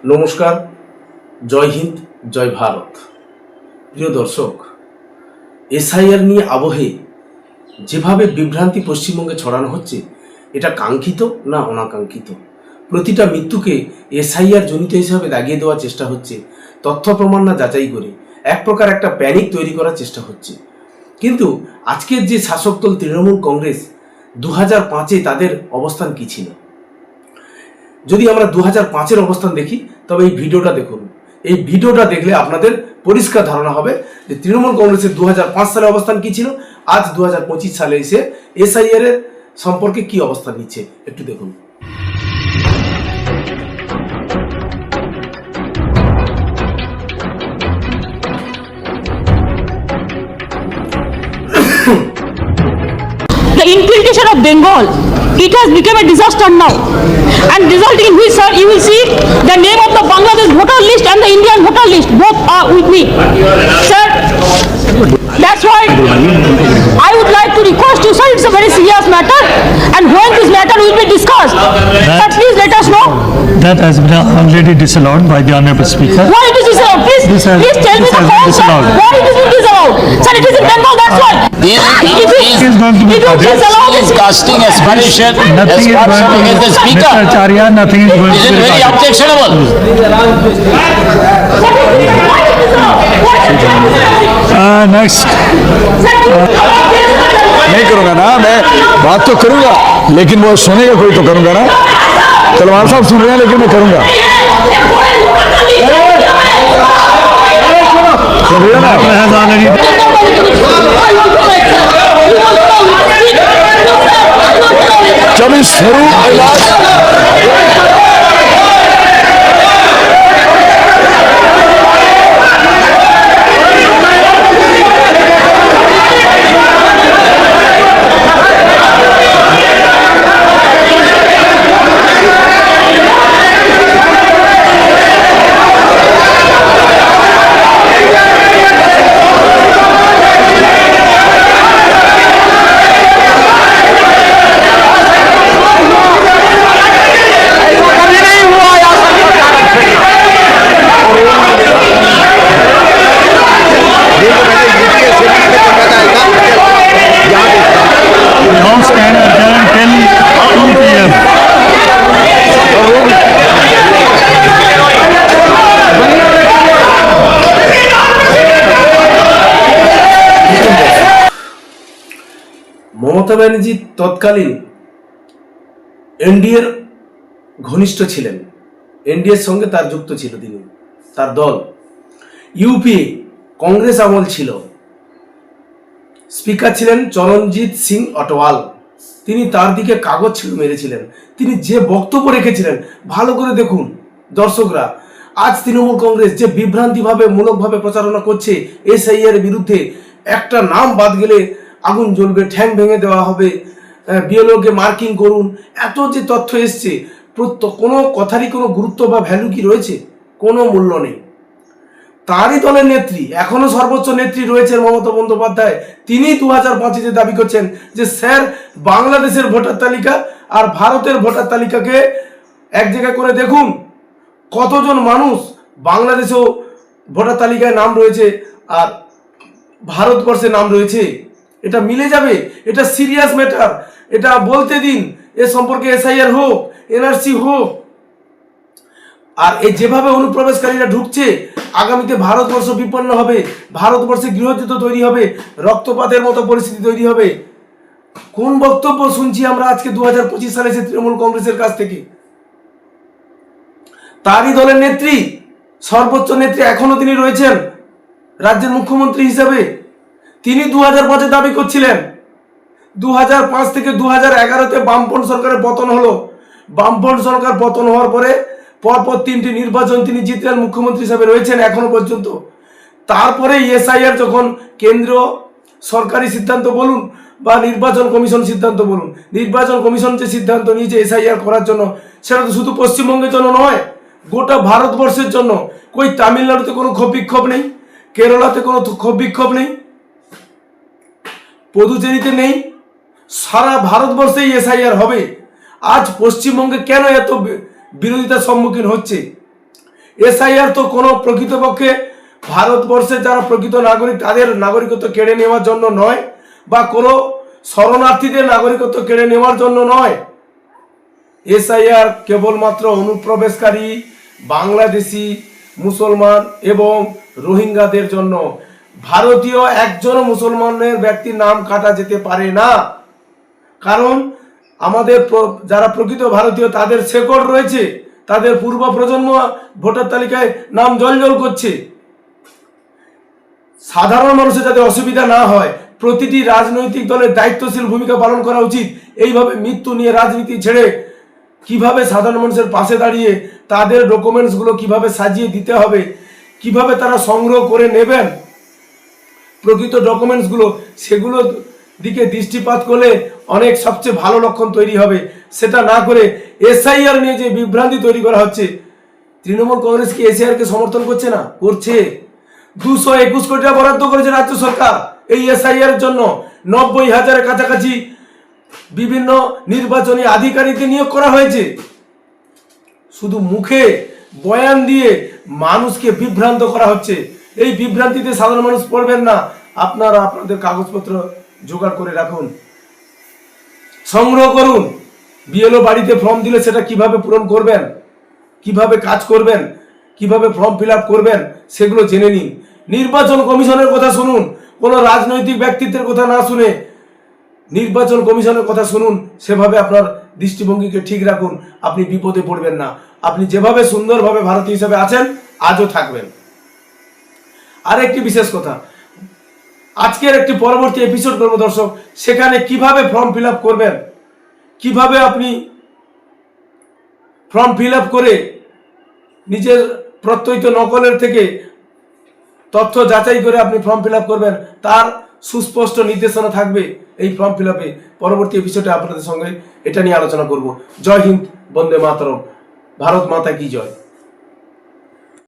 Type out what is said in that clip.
নমস্কার, জয় হিন্দ, জয় ভারত। প্রিয় দর্শক, এসআইআর নিয়ে আবহে যেভাবে বিভ্রান্তি পশ্চিমবঙ্গে ছড়ানো হচ্ছে, এটা কাঙ্ক্ষিত না অনাকাঙ্ক্ষিত? প্রতিটা মৃত্যুকে এসআইআর জনিত হিসাবে দাগিয়ে দেওয়ার চেষ্টা হচ্ছে, তথ্য প্রমাণ না যাচাই করে এক প্রকার একটা প্যানিক তৈরি করার চেষ্টা হচ্ছে। কিন্তু আজকের যে শাসক দল তৃণমূল কংগ্রেস, 2005-এ তাদের অবস্থান কি ছিল? যদি আমরা 2005-এর অবস্থান দেখি, তবে এই ভিডিওটা দেখুন। এই ভিডিওটা দেখলে আপনাদের পরিষ্কার ধারণা হবে যে তৃণমূল কংগ্রেসের 2005 সালে অবস্থান কি ছিল, আজ 2025 সালে এসে এসআইআর এর সম্পর্কে কি অবস্থান নিচ্ছে একটু দেখুন। The infiltration of Bengal, it has become a disaster now, and resulting in which, sir, you will see the name of the Bangladesh voter list and the Indian voter list both are with me, sir. That's why I would like to request you, sir, it's a very serious matter, and when this matter will be discussed, sir, please let us know. That has been already disallowed by the Honorable Speaker. Why it is disallowed? Please tell me the cause, sir. Why it is disallowed? Sir, it is in Bengal, that's why. If you disallow this, casting aspersion against the speaker. Mr. Acharya, nothing is going Is to it be very recorded. objectionable? Next. नहीं करूंगा ना, मैं बात तो करूंगा, लेकिन वो सुनेगा कोई तो करूंगा ना। तलवार साहब सुन रहे हैं, लेकिन मैं करूंगा। सुन रहे हैं ना? जब इस शुरू इलाज Now stand adjourned till 2 p.m. Mamata Banerjee তৎকালীন এনডিএর ঘনিষ্ঠ ছিলেন, এনডিএর সঙ্গে তার যুক্ত ছিল তিনি, তার দল। ইউপিএ কংগ্রেস আমল ছিল, স্পিকার ছিলেন চরণজিৎ সিং অটওয়াল। তিনি তার দিকে কাগজ ছিল মেরেছিলেন। তিনি যে বক্তব্য রেখেছিলেন, ভালো করে দেখুন দর্শকরা। আজ তৃণমূল কংগ্রেস যে বিভ্রান্তিভাবে মূলকভাবে প্রচারণা করছে এসআইআর বিরুদ্ধে, একটা নাম বাদ গেলে আগুন জ্বলবে, ঠ্যাং ভেঙে দেওয়া হবে, বিএলওকে মার্কিং করুন, এত যে তথ্য এসছে, কোনো কথারই কোনো গুরুত্ব বা ভ্যালু কি রয়েছে? কোনো মূল্য নেই। তারই দলের নেত্রী, এখনো সর্বোচ্চ নেত্রী রয়েছেন মমতা বন্দ্যোপাধ্যায়। তিনি 2025-এ দাবি করছেন যে স্যার, বাংলাদেশের ভোটার তালিকা আর ভারতের ভোটার তালিকাকে এক জায়গায় করে দেখুন, কতজন মানুষ বাংলাদেশেও ভোটার তালিকায় নাম রয়েছে আর ভারতবর্ষে নাম রয়েছে। এটা মিলে যাবে, এটা সিরিয়াস ম্যাটার, এটা বলতে দিন। এ সম্পর্কে এসআইআর হোক, এনআরসি হোক। আর এই যেভাবে অনুপ্রবেশকারীরা ঢুকছে, আগামীতে ভারতবর্ষ বিপন্ন হবে, ভারতবর্ষে গৃহযুদ্ধ তৈরি হবে, রক্তপাতের মতো পরিস্থিতি তৈরি হবে। কোন বক্তব্য শুনছি আমরা আজকে 2025 সালে তৃণমূল কংগ্রেসের কাছ থেকে? তারই দলের নেত্রী, সর্বোচ্চ নেত্রী, এখনো তিনি রয়েছেন রাজ্যের মুখ্যমন্ত্রী হিসাবে। তিনি 2005-এ দাবি করছিলেন। 2005 থেকে 2011-তে বামপন্থ সরকারের পতন হলো। বামপন্থ সরকার পতন হওয়ার পরে পরপর 3টি নির্বাচন তিনি জিতলেন, মুখ্যমন্ত্রী হিসাবে রয়েছেন এখনো পর্যন্ত। তারপরে এসআইআর যখন কেন্দ্র সরকারি সিদ্ধান্ত বলুন বা নির্বাচন কমিশন সিদ্ধান্ত বলুন, নির্বাচন কমিশন যে সিদ্ধান্ত নিয়েছে এসআইআর করার জন্য, সেটা তো শুধু পশ্চিমবঙ্গের জন্য নয়, গোটা ভারতবর্ষের জন্য। কই তামিলনাড়ুতে কোনো ক্ষোভ বিক্ষোভ নেই, কেরালাতে কোনো ক্ষোভ বিক্ষোভ নেই, পুদুচেরিতে নেই, সারা ভারতবর্ষেই এসআইআর হবে। আজ পশ্চিমবঙ্গে কেন এত বিরোধিতার সম্মুখীন হচ্ছে? এসআইআর তো কোনো প্রকৃতপক্ষে ভারতবর্ষের যারা প্রকৃত নাগরিক তাদের নাগরিকত্ব কেড়ে নেওয়ার জন্য নয়, বা কোনো শরণার্থীদের নাগরিকত্ব কেড়ে নেওয়ার জন্য নয়। এসআইআর কেবলমাত্র অনুপ্রবেশকারী বাংলাদেশি, মুসলমান এবং রোহিঙ্গাদের জন্য। ভারতীয় একজন মুসলমানের ব্যক্তির নাম কাটা যেতে পারে না, কারণ আমাদের যারা প্রকৃত ভারতীয় তাদের শেকড় রয়েছে, তাদের পূর্ব প্রজন্ম ভোটার তালিকায় নাম জ্বলজ্বল করছে। সাধারণ মানুষের যাতে অসুবিধা না হয়, প্রতিটি রাজনৈতিক দলের দায়িত্বশীল ভূমিকা পালন করা উচিত। এইভাবে মৃত্যু নিয়ে রাজনীতি ছেড়ে কিভাবে সাধারণ মানুষের পাশে দাঁড়িয়ে তাদের ডকুমেন্টসগুলো কিভাবে সাজিয়ে দিতে হবে, কিভাবে তারা সংগ্রহ করে নেবেন প্রকৃত ডকুমেন্টসগুলো, সেগুলো দিকে দৃষ্টিপাত করলে অনেক সবচেয়ে ভালো লক্ষণ তৈরি হবে। সেটা না করে এসআইআর নিয়ে যে বিভ্রান্তি তৈরি করা হচ্ছে, তৃণমূল কংগ্রেস কি এসআইআরকে সমর্থন করছে না? করছে। 221 কোটি টাকা বরাদ্দ করেছে রাজ্য সরকার এই এসআইআর এর জন্য। 90,000-এর কাছাকাছি বিভিন্ন নির্বাচনী আধিকারিককে নিয়োগ করা হয়েছে। শুধু মুখে বয়ান দিয়ে মানুষকে বিভ্রান্ত করা হচ্ছে। এই বিভ্রান্তিতে সাধারণ মানুষ পড়বেন না। আপনারা আপনাদের কাগজপত্র জোগাড় করে রাখুন, সংগ্রহ করুন। বিএলও বাড়িতে ফর্ম দিলে সেটা কিভাবে পূরণ করবেন, কিভাবে কাজ করবেন, কিভাবে ফর্ম ফিল আপ করবেন, সেগুলো জেনে নিন। নির্বাচন কমিশনের কথা শুনুন, কোনো রাজনৈতিক ব্যক্তিত্বের কথা না শুনে নির্বাচন কমিশনের কথা শুনুন। সেভাবে আপনার দৃষ্টিভঙ্গিকে ঠিক রাখুন, আপনি বিপদে পড়বেন না। আপনি যেভাবে সুন্দরভাবে ভারতীয় হিসাবে আছেন আজও থাকবেন। আরেকটি বিশেষ কথা, আজকের একটি পরবর্তী এপিসোড করব দর্শক, সেখানে কিভাবে ফর্ম ফিল আপ করবেন, কিভাবে আপনি ফর্ম ফিল আপ করে নিজের প্রত্যয়িত নকলের থেকে তথ্য যাচাই করে আপনি ফর্ম ফিল আপ করবেন, তার সুস্পষ্ট নির্দেশনা থাকবে এই ফর্ম ফিল আপে। পরবর্তী এপিসোডে আপনাদের সঙ্গে এটা নিয়ে আলোচনা করব। জয় হিন্দ, বন্দে মাতরম, ভারত মাতা কি জয়।